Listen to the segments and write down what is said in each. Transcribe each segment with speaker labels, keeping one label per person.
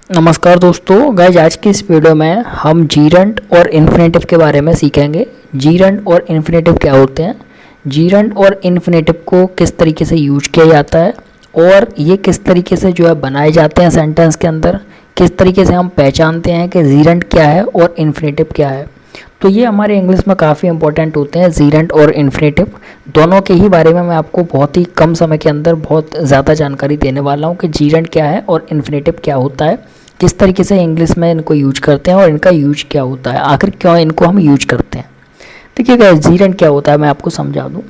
Speaker 1: नमस्कार दोस्तों, गाइज आज की इस वीडियो में हम जीरंट और इन्फिनेटिव के बारे में सीखेंगे। जीरंट और इन्फिनेटिव क्या होते हैं, जीरंट और इन्फिनेटिव को किस तरीके से यूज किया जाता है और ये किस तरीके से जो है बनाए जाते हैं सेंटेंस के अंदर, किस तरीके से हम पहचानते हैं कि जीरंट क्या है और इन्फिनेटिव क्या है। तो ये हमारे इंग्लिश में काफ़ी इंपॉर्टेंट होते हैं, जीरंट और इन्फिनेटिव दोनों के ही बारे में मैं आपको बहुत ही कम समय के अंदर बहुत ज़्यादा जानकारी देने वाला हूँ कि जीरंट क्या है और इन्फिनेटिव क्या होता है, किस तरीके से इंग्लिश में इनको यूज करते हैं और इनका यूज क्या होता है, आखिर क्यों इनको हम यूज करते हैं। देखिए गाइस, जीरंट क्या होता है मैं आपको समझा दूँ।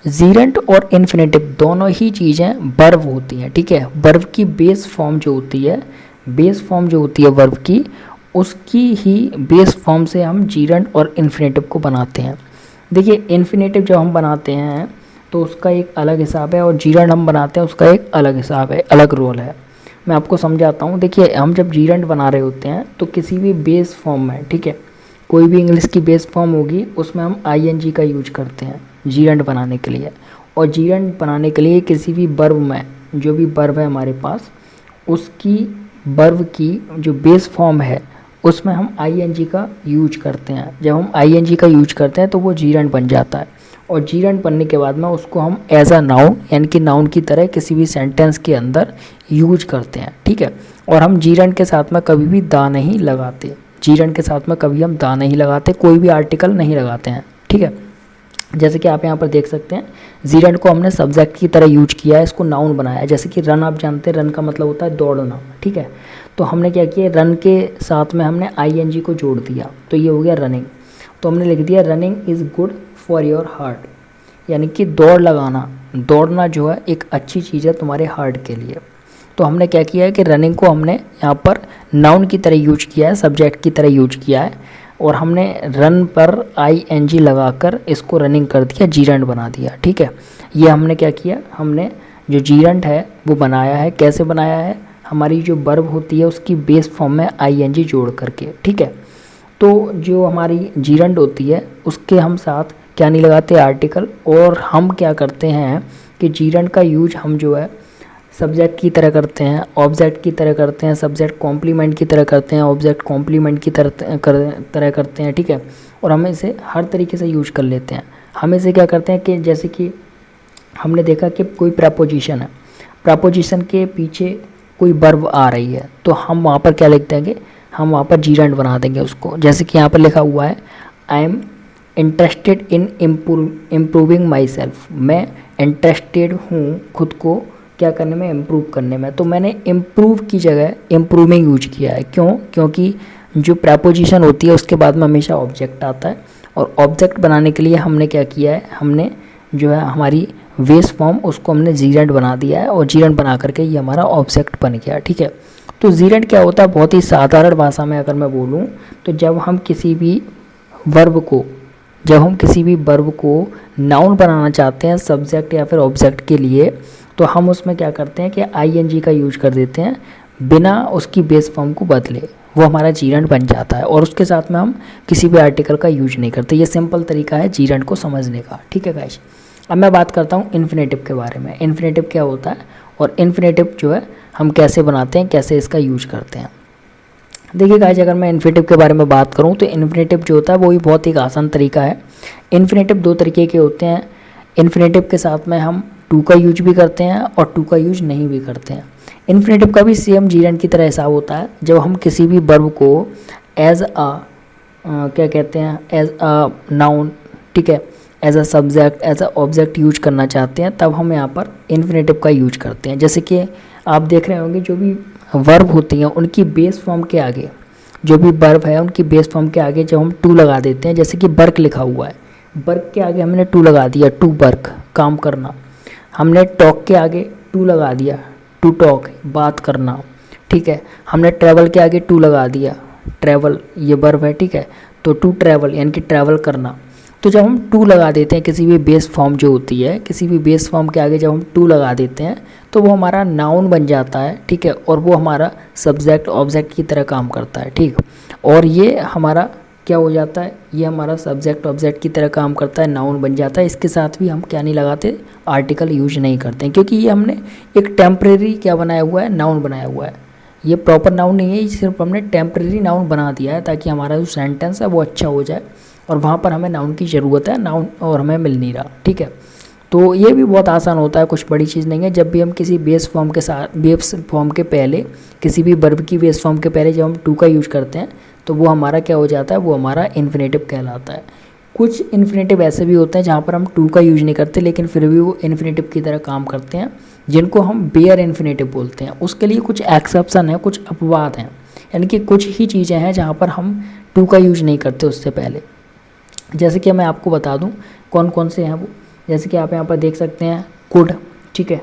Speaker 1: जीरंट और इन्फिनेटिव दोनों ही चीज़ें वर्ब होती हैं, ठीक है। वर्ब की बेस फॉर्म जो होती है, बेस फॉर्म जो होती है वर्ब की, उसकी ही बेस फॉर्म से हम जीरंट और इन्फिनेटिव को बनाते हैं। देखिए, इन्फिनेटिव जब हम बनाते हैं तो उसका एक अलग हिसाब है और जीरंट हम बनाते हैं उसका एक अलग हिसाब है, अलग रोल है। मैं आपको समझाता हूँ। देखिए, हम जब जीरंट बना रहे होते हैं तो किसी भी बेस फॉर्म में, ठीक है, कोई भी इंग्लिश की बेस फॉर्म होगी उसमें हम आईएनजी का यूज करते हैं जीरंट बनाने के लिए। और जीरंट बनाने के लिए किसी भी वर्ब में, जो भी वर्ब है हमारे पास, उसकी वर्ब की जो बेस फॉर्म है उसमें हम आईएनजी का यूज करते हैं। जब हम आईएनजी का यूज करते हैं तो वो जीरंट बन जाता है और जीरंट बनने के बाद में उसको हम एज अ नाउन, यानी कि नाउन की तरह किसी भी सेंटेंस के अंदर यूज करते हैं, ठीक है। और हम जीरंट के साथ में कभी भी दा नहीं लगाते, जीरंट के साथ में कभी हम दा नहीं लगाते, कोई भी आर्टिकल नहीं लगाते हैं, ठीक है। जैसे कि आप यहाँ पर देख सकते हैं, जीरंट को हमने सब्जेक्ट की तरह यूज किया है, इसको नाउन बनाया है। जैसे कि रन, आप जानते हैं रन का मतलब होता है दौड़ना, ठीक है। तो हमने क्या किया, रन के साथ में हमने आईएनजी को जोड़ दिया, तो ये हो गया रनिंग। तो हमने लिख दिया running is good for your heart, यानी कि दौड़ लगाना, दौड़ना जो है एक अच्छी चीज़ है तुम्हारे हार्ट के लिए। तो हमने क्या किया है कि रनिंग को हमने यहाँ पर नाउन की तरह यूज किया है, सब्जेक्ट की तरह यूज किया है, और हमने रन पर आईएनजी लगाकर इसको रनिंग कर दिया, जीरंट बना दिया, ठीक है। ये हमने क्या किया, हमने जो जीरंट है वो बनाया है। कैसे बनाया है, हमारी जो वर्ब होती है उसकी बेस फॉर्म में आईएनजी जोड़ करके, ठीक है। तो जो हमारी जीरंट होती है उसके हम साथ क्या नहीं लगाते, आर्टिकल। और हम क्या करते हैं कि जीरंट का यूज हम जो है सब्जेक्ट की तरह करते हैं, ऑब्जेक्ट की तरह करते हैं, सब्जेक्ट कॉम्प्लीमेंट की तरह करते हैं, ऑब्जेक्ट कॉम्प्लीमेंट की तरह करते हैं, ठीक है। और हम इसे हर तरीके से यूज कर लेते हैं। हम इसे क्या करते हैं कि जैसे कि हमने देखा कि कोई प्रपोजिशन है, प्रपोजिशन के पीछे कोई वर्ब आ रही है, तो हम वहाँ पर क्या लिख देंगे, हम वहाँ पर जीरंट बना देंगे उसको। जैसे कि यहाँ पर लिखा हुआ है, I am interested in improving my self, मैं इंटरेस्टेड हूँ खुद को क्या करने में, इम्प्रूव करने में। तो मैंने इम्प्रूव की जगह इम्प्रूविंग यूज किया है। क्यों, क्योंकि जो प्रपोजिशन होती है उसके बाद में हमेशा ऑब्जेक्ट आता है, और ऑब्जेक्ट बनाने के लिए हमने क्या किया है, हमने जो है हमारी बेस फॉर्म उसको हमने जीरंट बना दिया है, और जीरंट बना करके ये हमारा ऑब्जेक्ट बन गया, ठीक है। तो जीरंट क्या होता है, बहुत ही साधारण भाषा में अगर मैं बोलूँ तो जब हम किसी भी वर्ब को नाउन बनाना चाहते हैं सब्जेक्ट या फिर ऑब्जेक्ट के लिए, तो हम उसमें क्या करते हैं कि आईएनजी का यूज कर देते हैं बिना उसकी बेस फॉर्म को बदले, वो हमारा जीरंट बन जाता है। और उसके साथ में हम किसी भी आर्टिकल का यूज नहीं करते। ये सिंपल तरीका है जीरंट को समझने का, ठीक है गाइस। अब मैं बात करता हूँ इन्फिनेटिव के बारे में। इन्फिनेटिव क्या होता है और इन्फिनेटिव जो है हम कैसे बनाते हैं, कैसे इसका यूज करते हैं। देखिए गाइस, अगर मैं इन्फिनेटिव के बारे में बात करूँ तो इन्फिनेटिव जो होता है वो भी बहुत एक आसान तरीका है। इन्फिनेटिव दो तरीके के होते हैं। इन्फिनेटिव के साथ में हम टू का यूज भी करते हैं और टू का यूज नहीं भी करते हैं। इन्फिनेटिव का भी सेम जीरंट की तरह हिसाब होता है। जब हम किसी भी वर्ब को एज अ क्या कहते हैं, एज अ नाउन, ठीक है, as a subject, as a object use करना चाहते हैं, तब हम यहाँ पर इन्फिनेटिव का यूज करते हैं। जैसे कि आप देख रहे होंगे जो भी वर्ब होती हैं उनकी बेस फॉर्म के आगे, जो भी वर्ब है उनकी बेस फॉर्म के आगे जब हम टू लगा देते हैं, जैसे कि वर्क लिखा हुआ है, वर्क के आगे हमने टू लगा दिया, टू वर्क, काम करना। हमने टॉक के आगे टू लगा दिया, टू टॉक, बात करना, ठीक है। हमने ट्रैवल के आगे टू लगा दिया, ट्रैवल ये वर्ब है, ठीक है, तो टू ट्रैवल यानी कि ट्रैवल करना। तो जब हम टू लगा देते हैं किसी भी बेस फॉर्म जो होती है, किसी भी बेस फॉर्म के आगे जब हम टू लगा देते हैं तो वो हमारा नाउन बन जाता है, ठीक है, और वो हमारा सब्जेक्ट ऑब्जेक्ट की तरह काम करता है, ठीक। और ये हमारा क्या हो जाता है, ये हमारा सब्जेक्ट ऑब्जेक्ट की तरह काम करता है, नाउन बन जाता है। इसके साथ भी हम क्या नहीं लगाते, आर्टिकल यूज नहीं करते हैं, क्योंकि ये हमने एक टेम्परेरी क्या बनाया हुआ है, नाउन बनाया हुआ है। ये प्रॉपर नाउन नहीं है, ये सिर्फ हमने टेम्परेरी नाउन बना दिया है ताकि हमारा जो सेंटेंस है वो अच्छा हो जाए, और वहाँ पर हमें नाउन की ज़रूरत है, नाउन और हमें मिल नहीं रहा, ठीक है। तो ये भी बहुत आसान होता है, कुछ बड़ी चीज़ नहीं है। जब भी हम किसी बेस फॉर्म के साथ, बेस फॉर्म के पहले, किसी भी वर्ब की बेस फॉर्म के पहले जब हम टू का यूज़ करते हैं तो वो हमारा क्या हो जाता है, वो हमारा इन्फिनेटिव कहलाता है। कुछ इन्फिनेटिव ऐसे भी होते हैं जहाँ पर हम टू का यूज नहीं करते लेकिन फिर भी वो इन्फिनेटिव की तरह काम करते हैं, जिनको हम बेयर इन्फिनेटिव बोलते हैं। उसके लिए कुछ एक्सेप्शन है, कुछ अपवाद हैं, यानी कि कुछ ही चीज़ें हैं जहाँ पर हम टू का यूज नहीं करते उससे पहले। जैसे कि मैं आपको बता दूं कौन कौन से हैं वो। जैसे कि आप यहाँ पर देख सकते हैं कुड, ठीक है।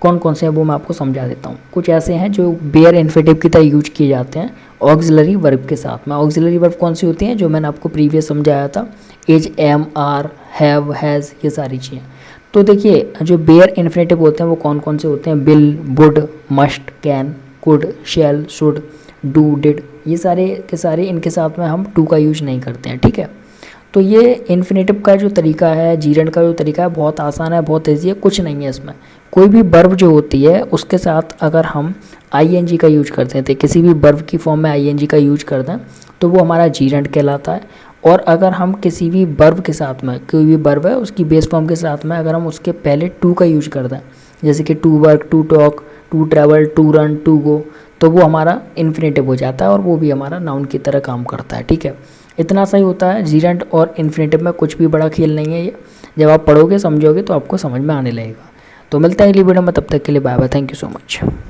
Speaker 1: कौन कौन से हैं वो मैं आपको समझा देता हूँ। कुछ ऐसे हैं जो बेयर इन्फिनेटिव की तरह यूज किए जाते हैं ऑक्सिलरी वर्ब के साथ में। ऑक्सिलरी वर्ब कौन सी होती हैं, जो मैंने आपको प्रीवियस समझाया था, is, am, are, have, has, ये सारी चीज़ें। तो देखिए जो बेयर इन्फिनेटिव होते हैं वो कौन कौन से होते हैं, will, would, must, can, could, shall, should, do, did, ये सारे के सारे इनके साथ में हम टू का यूज नहीं करते हैं, ठीक है। तो ये इन्फिनेटिव का जो तरीका है, जीरेंट का जो तरीका है, बहुत आसान है, बहुत ईजी है, कुछ नहीं है इसमें। कोई भी वर्ब जो होती है उसके साथ अगर हम आईएनजी का यूज करते हैं, तो किसी भी वर्ब की फॉर्म में आईएनजी का यूज करते हैं तो वो हमारा जीरेंट कहलाता है। और अगर हम किसी भी वर्ब के साथ में, कोई भी वर्ब है उसकी बेस फॉर्म के साथ में अगर हम उसके पहले टू का यूज करते हैं, जैसे कि to work, to talk, to travel, to run, to go, तो वो हमारा इन्फिनेटिव हो जाता है और वो भी हमारा नाउन की तरह काम करता है, ठीक है। इतना सही होता है। जीरेंट और इन्फिनेटिव में कुछ भी बड़ा खेल नहीं है ये, जब आप पढ़ोगे समझोगे तो आपको समझ में आने लगेगा। तो मिलता है अगली वीडियो में, तब तक के लिए bye bye, thank you so much.